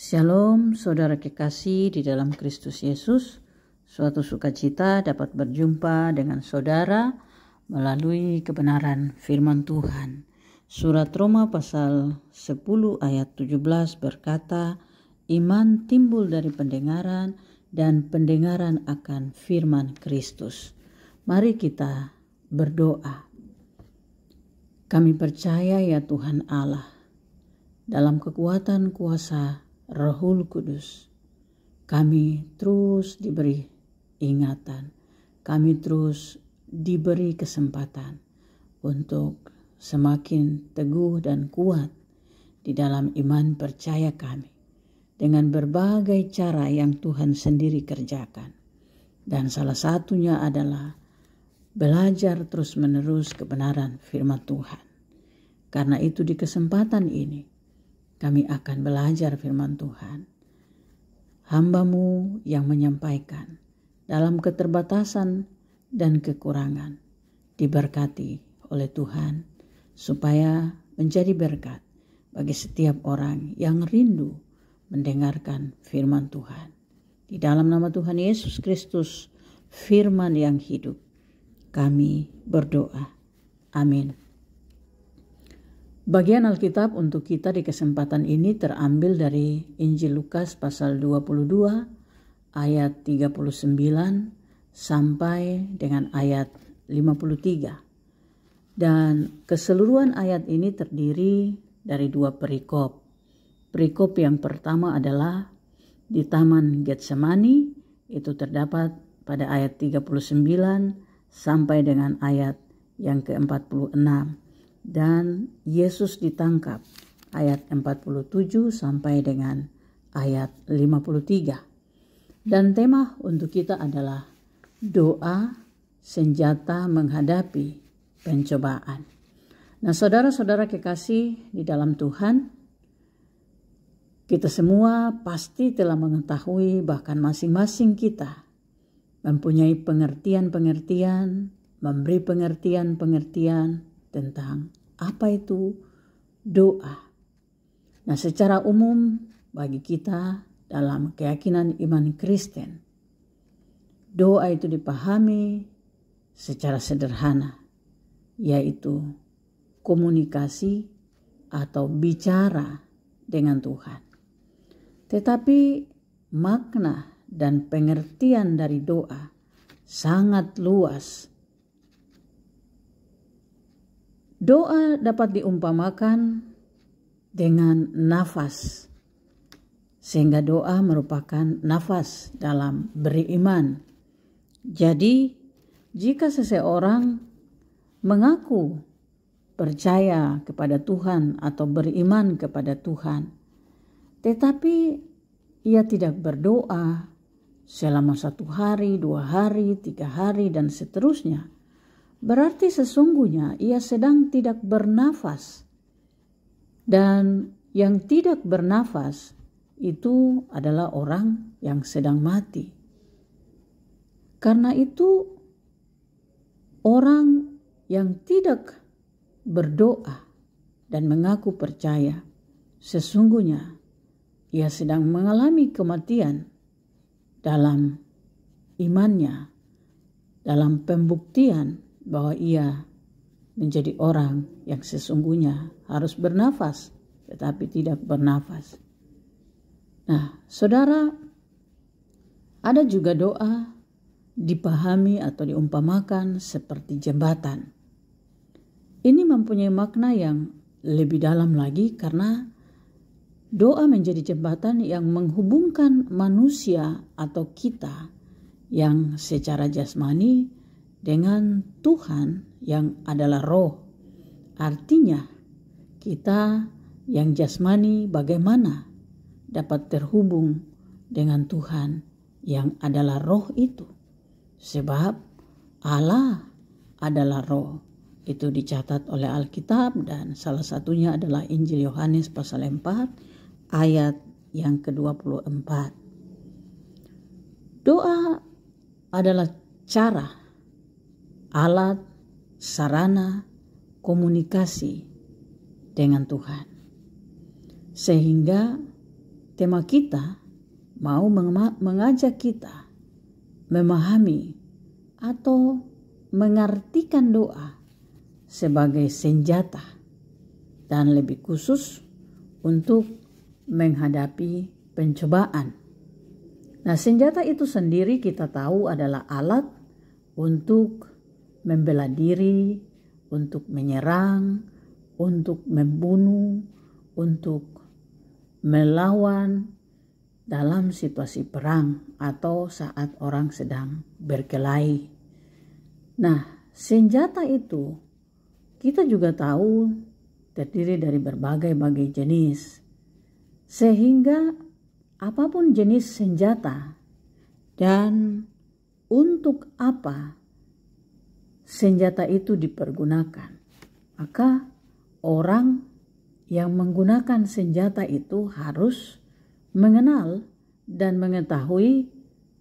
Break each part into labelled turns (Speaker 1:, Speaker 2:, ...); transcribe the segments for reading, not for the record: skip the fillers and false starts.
Speaker 1: Shalom saudara kekasih di dalam Kristus Yesus. Suatu sukacita dapat berjumpa dengan saudara melalui kebenaran firman Tuhan. Surat Roma pasal 10 ayat 17 berkata, iman timbul dari pendengaran dan pendengaran akan firman Kristus. Mari kita berdoa. Kami percaya ya Tuhan Allah, dalam kekuatan kuasa Rohul Kudus, kami terus diberi ingatan, kami terus diberi kesempatan untuk semakin teguh dan kuat di dalam iman percaya kami dengan berbagai cara yang Tuhan sendiri kerjakan. Dan salah satunya adalah belajar terus-menerus kebenaran firman Tuhan. Karena itu di kesempatan ini kami akan belajar firman Tuhan. Hamba-Mu yang menyampaikan dalam keterbatasan dan kekurangan diberkati oleh Tuhan supaya menjadi berkat bagi setiap orang yang rindu mendengarkan firman Tuhan. Di dalam nama Tuhan Yesus Kristus, firman yang hidup, kami berdoa. Amin. Bagian Alkitab untuk kita di kesempatan ini terambil dari Injil Lukas pasal 22 ayat 39 sampai dengan ayat 53. Dan keseluruhan ayat ini terdiri dari dua perikop. Perikop yang pertama adalah di Taman Getsemani, itu terdapat pada ayat 39 sampai dengan ayat yang ke-46. Dan Yesus ditangkap ayat 47 sampai dengan ayat 53. Dan tema untuk kita adalah doa senjata menghadapi pencobaan. Nah, saudara-saudara kekasih di dalam Tuhan, kita semua pasti telah mengetahui, bahkan masing-masing kita mempunyai pengertian-pengertian, memberi pengertian-pengertian tentang apa itu doa. Nah, secara umum bagi kita dalam keyakinan iman Kristen, doa itu dipahami secara sederhana, yaitu komunikasi atau bicara dengan Tuhan. Tetapi makna dan pengertian dari doa sangat luas. Doa dapat diumpamakan dengan nafas, sehingga doa merupakan nafas dalam beriman. Jadi, jika seseorang mengaku percaya kepada Tuhan atau beriman kepada Tuhan, tetapi ia tidak berdoa selama 1 hari, 2 hari, 3 hari, dan seterusnya, berarti sesungguhnya ia sedang tidak bernafas. Dan yang tidak bernafas itu adalah orang yang sedang mati. Karena itu orang yang tidak berdoa dan mengaku percaya, sesungguhnya ia sedang mengalami kematian dalam imannya, dalam pembuktian bahwa ia menjadi orang yang sesungguhnya harus bernafas tetapi tidak bernafas. Nah, saudara, ada juga doa dipahami atau diumpamakan seperti jembatan. Ini mempunyai makna yang lebih dalam lagi karena doa menjadi jembatan yang menghubungkan manusia atau kita yang secara jasmani dengan Tuhan yang adalah roh. Artinya kita yang jasmani bagaimana dapat terhubung dengan Tuhan yang adalah roh itu. Sebab Allah adalah roh. Itu dicatat oleh Alkitab dan salah satunya adalah Injil Yohanes pasal 4 ayat yang ke-24. Doa adalah cara, alat, sarana komunikasi dengan Tuhan. Sehingga tema kita mau mengajak kita memahami atau mengartikan doa sebagai senjata dan lebih khusus untuk menghadapi pencobaan. Nah, senjata itu sendiri kita tahu adalah alat untuk membela diri, untuk menyerang, untuk membunuh, untuk melawan dalam situasi perang atau saat orang sedang berkelahi. Nah, senjata itu kita juga tahu terdiri dari berbagai-bagai jenis. Sehingga apapun jenis senjata dan untuk apa senjata itu dipergunakan, maka orang yang menggunakan senjata itu harus mengenal dan mengetahui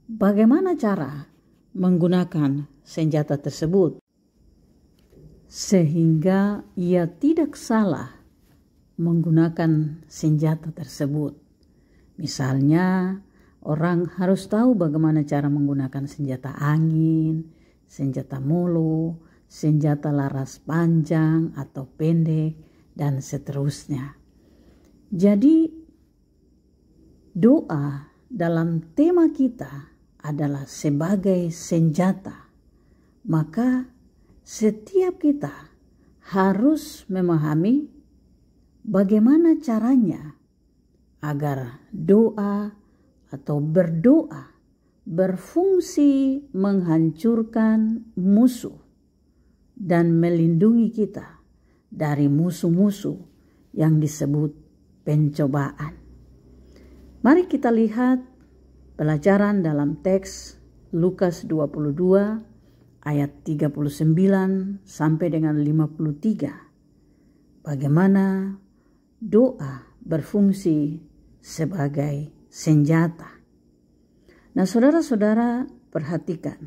Speaker 1: bagaimana cara menggunakan senjata tersebut, sehingga ia tidak salah menggunakan senjata tersebut. Misalnya, orang harus tahu bagaimana cara menggunakan senjata angin, senjata molo, senjata laras panjang atau pendek, dan seterusnya. Jadi, doa dalam tema kita adalah sebagai senjata. Maka setiap kita harus memahami bagaimana caranya agar doa atau berdoa berfungsi menghancurkan musuh dan melindungi kita dari musuh-musuh yang disebut pencobaan. Mari kita lihat pelajaran dalam teks Lukas 22 ayat 39 sampai dengan 53. Bagaimana doa berfungsi sebagai senjata. Nah, saudara-saudara, perhatikan.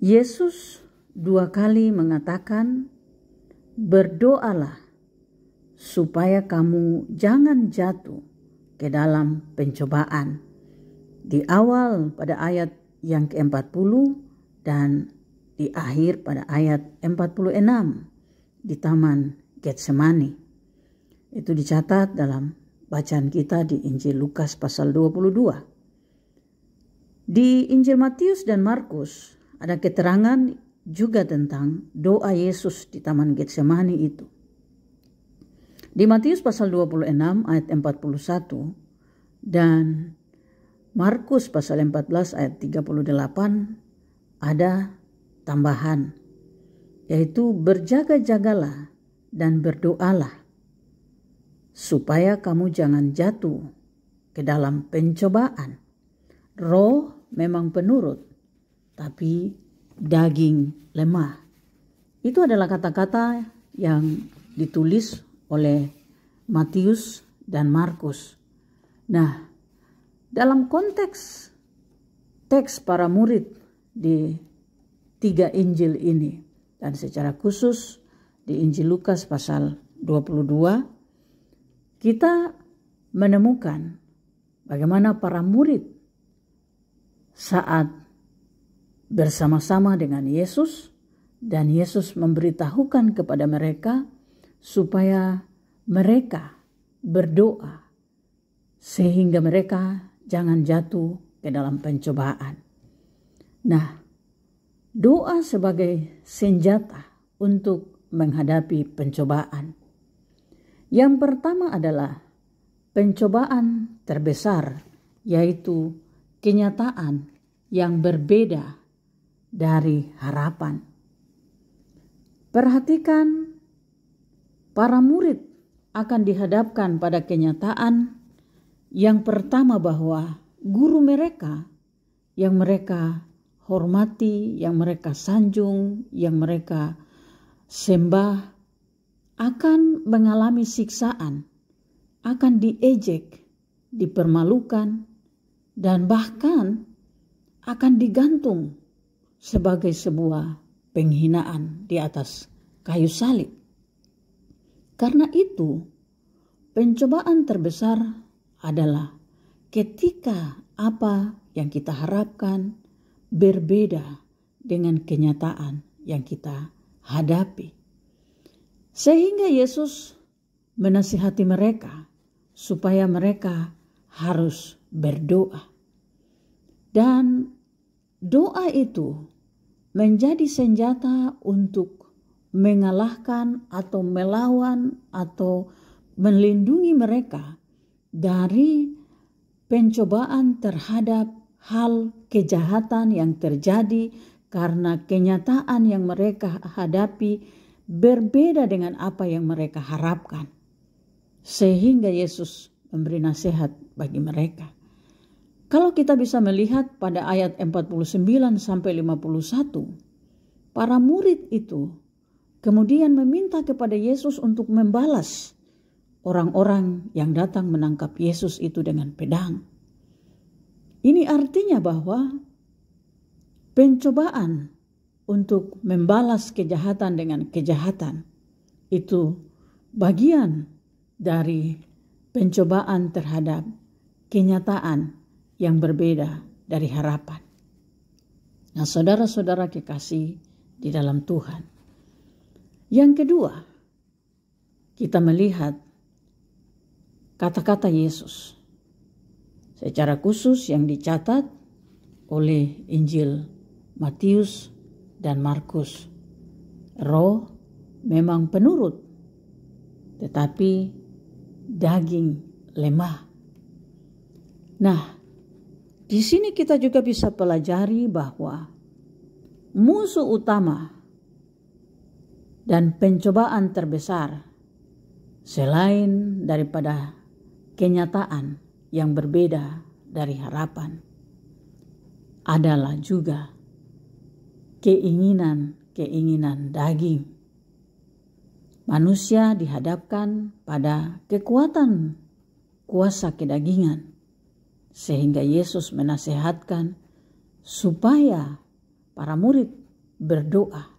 Speaker 1: Yesus 2 kali mengatakan, berdoalah supaya kamu jangan jatuh ke dalam pencobaan. Di awal pada ayat yang ke-40 dan di akhir pada ayat 46 di Taman Getsemani. Itu dicatat dalam bacaan kita di Injil Lukas pasal 22. Di Injil Matius dan Markus ada keterangan juga tentang doa Yesus di Taman Getsemani itu. Di Matius pasal 26 ayat 41 dan Markus pasal 14 ayat 38 ada tambahan, yaitu berjaga-jagalah dan berdoalah supaya kamu jangan jatuh ke dalam pencobaan. Roh memang penurut, tapi daging lemah. Itu adalah kata-kata yang ditulis oleh Matius dan Markus. Nah, dalam konteks teks para murid di 3 Injil ini, dan secara khusus di Injil Lukas pasal 22, kita menemukan bagaimana para murid saat bersama-sama dengan Yesus, dan Yesus memberitahukan kepada mereka supaya mereka berdoa sehingga mereka jangan jatuh ke dalam pencobaan. Nah, doa sebagai senjata untuk menghadapi pencobaan. Yang pertama adalah pencobaan terbesar, yaitu kenyataan yang berbeda dari harapan. Perhatikan, para murid akan dihadapkan pada kenyataan yang pertama bahwa guru mereka yang mereka hormati, yang mereka sanjung, yang mereka sembah akan mengalami siksaan, akan diejek, dipermalukan, dan bahkan akan digantung sebagai sebuah penghinaan di atas kayu salib. Karena itu, pencobaan terbesar adalah ketika apa yang kita harapkan berbeda dengan kenyataan yang kita hadapi. Sehingga Yesus menasihati mereka supaya mereka harus berdoa. Dan doa itu menjadi senjata untuk mengalahkan atau melawan atau melindungi mereka dari pencobaan terhadap hal kejahatan yang terjadi karena kenyataan yang mereka hadapi berbeda dengan apa yang mereka harapkan. Sehingga Yesus memberi nasihat bagi mereka. Kalau kita bisa melihat pada ayat 49 sampai 51, para murid itu kemudian meminta kepada Yesus untuk membalas orang-orang yang datang menangkap Yesus itu dengan pedang. Ini artinya bahwa pencobaan untuk membalas kejahatan dengan kejahatan itu bagian dari pencobaan terhadap kenyataan yang berbeda dari harapan. Nah, saudara-saudara kekasih di dalam Tuhan. Yang kedua, kita melihat kata-kata Yesus secara khusus yang dicatat oleh Injil Matius dan Markus. Roh memang penurut, tetapi daging lemah. Nah, di sini kita juga bisa pelajari bahwa musuh utama dan pencobaan terbesar selain daripada kenyataan yang berbeda dari harapan adalah juga keinginan daging. Manusia dihadapkan pada kekuatan kuasa kedagingan. Sehingga Yesus menasihatkan supaya para murid berdoa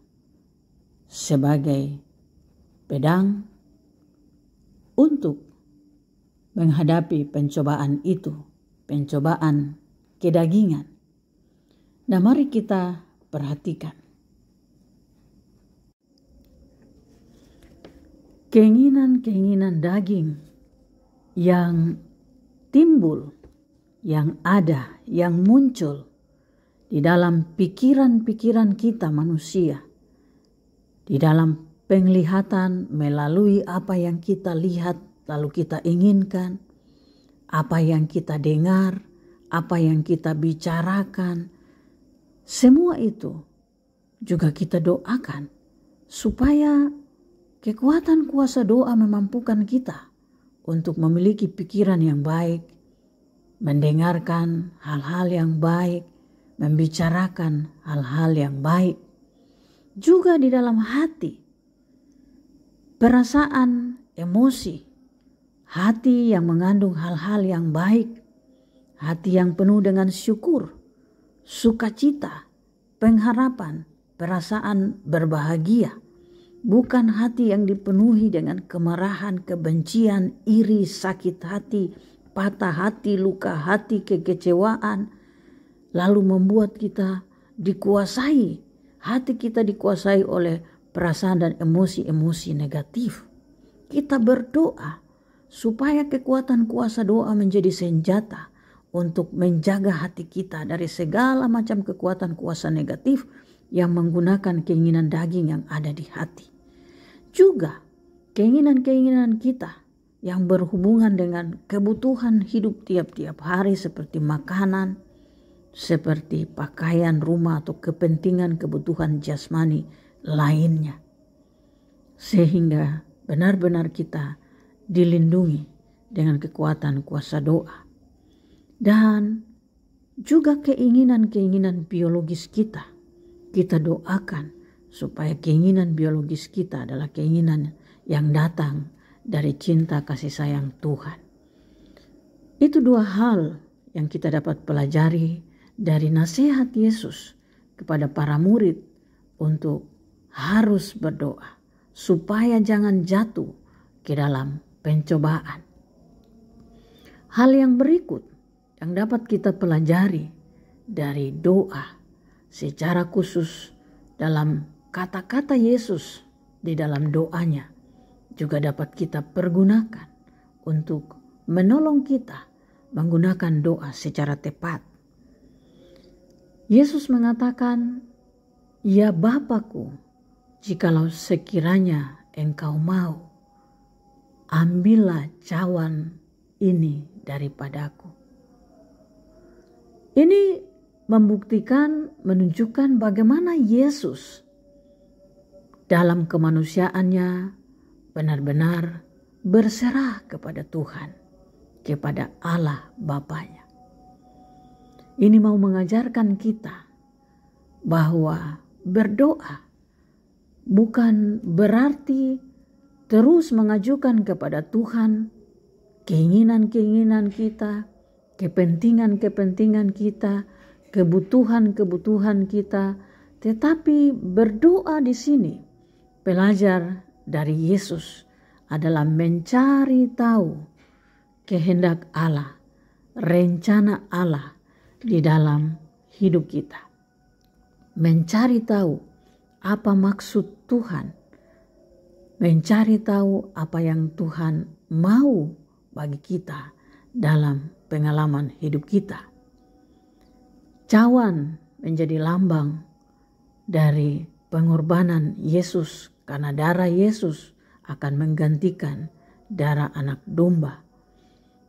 Speaker 1: sebagai pedang untuk menghadapi pencobaan itu, pencobaan kedagingan. Nah, mari kita perhatikan. Keinginan-keinginan daging yang timbul, yang ada, yang muncul di dalam pikiran-pikiran kita manusia, di dalam penglihatan melalui apa yang kita lihat lalu kita inginkan, apa yang kita dengar, apa yang kita bicarakan, semua itu juga kita doakan supaya kekuatan kuasa doa memampukan kita untuk memiliki pikiran yang baik, mendengarkan hal-hal yang baik, membicarakan hal-hal yang baik. Juga di dalam hati, perasaan, emosi, hati yang mengandung hal-hal yang baik, hati yang penuh dengan syukur, sukacita, pengharapan, perasaan berbahagia. Bukan hati yang dipenuhi dengan kemarahan, kebencian, iri, sakit hati, patah hati, luka hati, kekecewaan, lalu membuat kita dikuasai, hati kita dikuasai oleh perasaan dan emosi-emosi negatif. Kita berdoa supaya kekuatan kuasa doa menjadi senjata untuk menjaga hati kita dari segala macam kekuatan kuasa negatif yang menggunakan keinginan daging yang ada di hati. Juga keinginan-keinginan kita yang berhubungan dengan kebutuhan hidup tiap-tiap hari seperti makanan, seperti pakaian, rumah, atau kepentingan kebutuhan jasmani lainnya. Sehingga benar-benar kita dilindungi dengan kekuatan kuasa doa. Dan juga keinginan-keinginan biologis kita doakan supaya keinginan biologis kita adalah keinginan yang datang dari cinta kasih sayang Tuhan. Itu dua hal yang kita dapat pelajari dari nasihat Yesus kepada para murid untuk harus berdoa supaya jangan jatuh ke dalam pencobaan. Hal yang berikut yang dapat kita pelajari dari doa secara khusus dalam kata-kata Yesus di dalam doanya juga dapat kita pergunakan untuk menolong kita menggunakan doa secara tepat. Yesus mengatakan, "Ya Bapa-Ku, jikalau sekiranya Engkau mau, ambillah cawan ini daripadaku." Ini membuktikan, menunjukkan bagaimana Yesus dalam kemanusiaannya benar-benar berserah kepada Tuhan, kepada Allah Bapanya. Ini mau mengajarkan kita bahwa berdoa bukan berarti terus mengajukan kepada Tuhan keinginan-keinginan kita, kepentingan-kepentingan kita, kebutuhan-kebutuhan kita, tetapi berdoa di sini belajar dari Yesus adalah mencari tahu kehendak Allah, rencana Allah di dalam hidup kita. Mencari tahu apa maksud Tuhan, mencari tahu apa yang Tuhan mau bagi kita dalam pengalaman hidup kita. Cawan menjadi lambang dari pengorbanan Yesus karena darah Yesus akan menggantikan darah anak domba.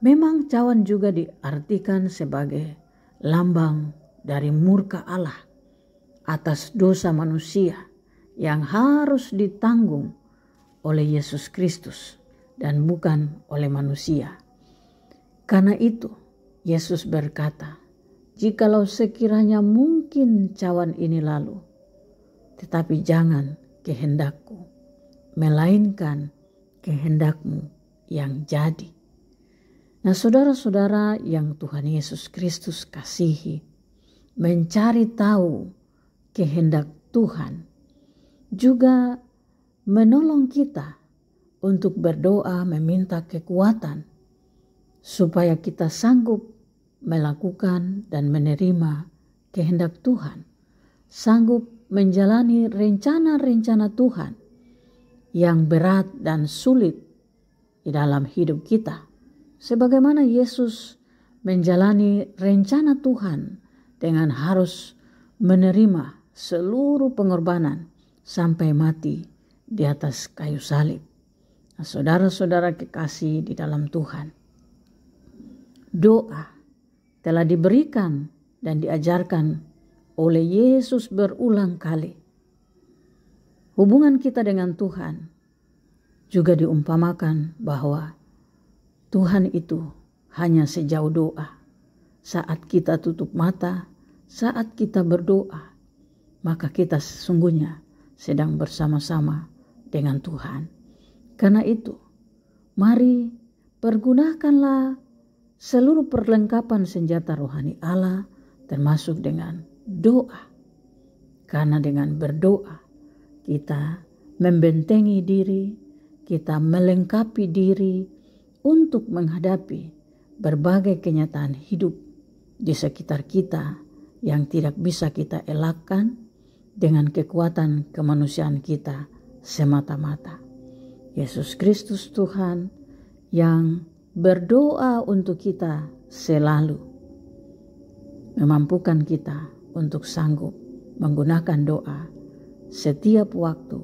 Speaker 1: Memang cawan juga diartikan sebagai lambang dari murka Allah atas dosa manusia yang harus ditanggung oleh Yesus Kristus dan bukan oleh manusia. Karena itu Yesus berkata, "Jikalau sekiranya mungkin cawan ini lalu, tetapi jangan kehendakku, melainkan kehendakmu yang jadi." Nah, saudara-saudara yang Tuhan Yesus Kristus kasihi, mencari tahu kehendak Tuhan juga menolong kita untuk berdoa meminta kekuatan supaya kita sanggup melakukan dan menerima kehendak Tuhan, sanggup menjalani rencana-rencana Tuhan yang berat dan sulit di dalam hidup kita. Sebagaimana Yesus menjalani rencana Tuhan dengan harus menerima seluruh pengorbanan sampai mati di atas kayu salib. Nah, saudara-saudara kekasih di dalam Tuhan, doa telah diberikan dan diajarkan oleh Yesus berulang kali. Hubungan kita dengan Tuhan juga diumpamakan bahwa Tuhan itu hanya sejauh doa. Saat kita tutup mata, saat kita berdoa, maka kita sesungguhnya sedang bersama-sama dengan Tuhan. Karena itu, mari pergunakanlah seluruh perlengkapan senjata rohani Allah, termasuk dengan doa. Karena dengan berdoa, kita membentengi diri, kita melengkapi diri untuk menghadapi berbagai kenyataan hidup di sekitar kita yang tidak bisa kita elakkan dengan kekuatan kemanusiaan kita semata-mata. Yesus Kristus Tuhan yang berdoa untuk kita selalu memampukan kita untuk sanggup menggunakan doa setiap waktu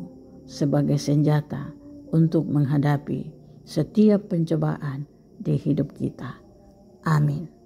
Speaker 1: sebagai senjata untuk menghadapi setiap pencobaan di hidup kita. Amin.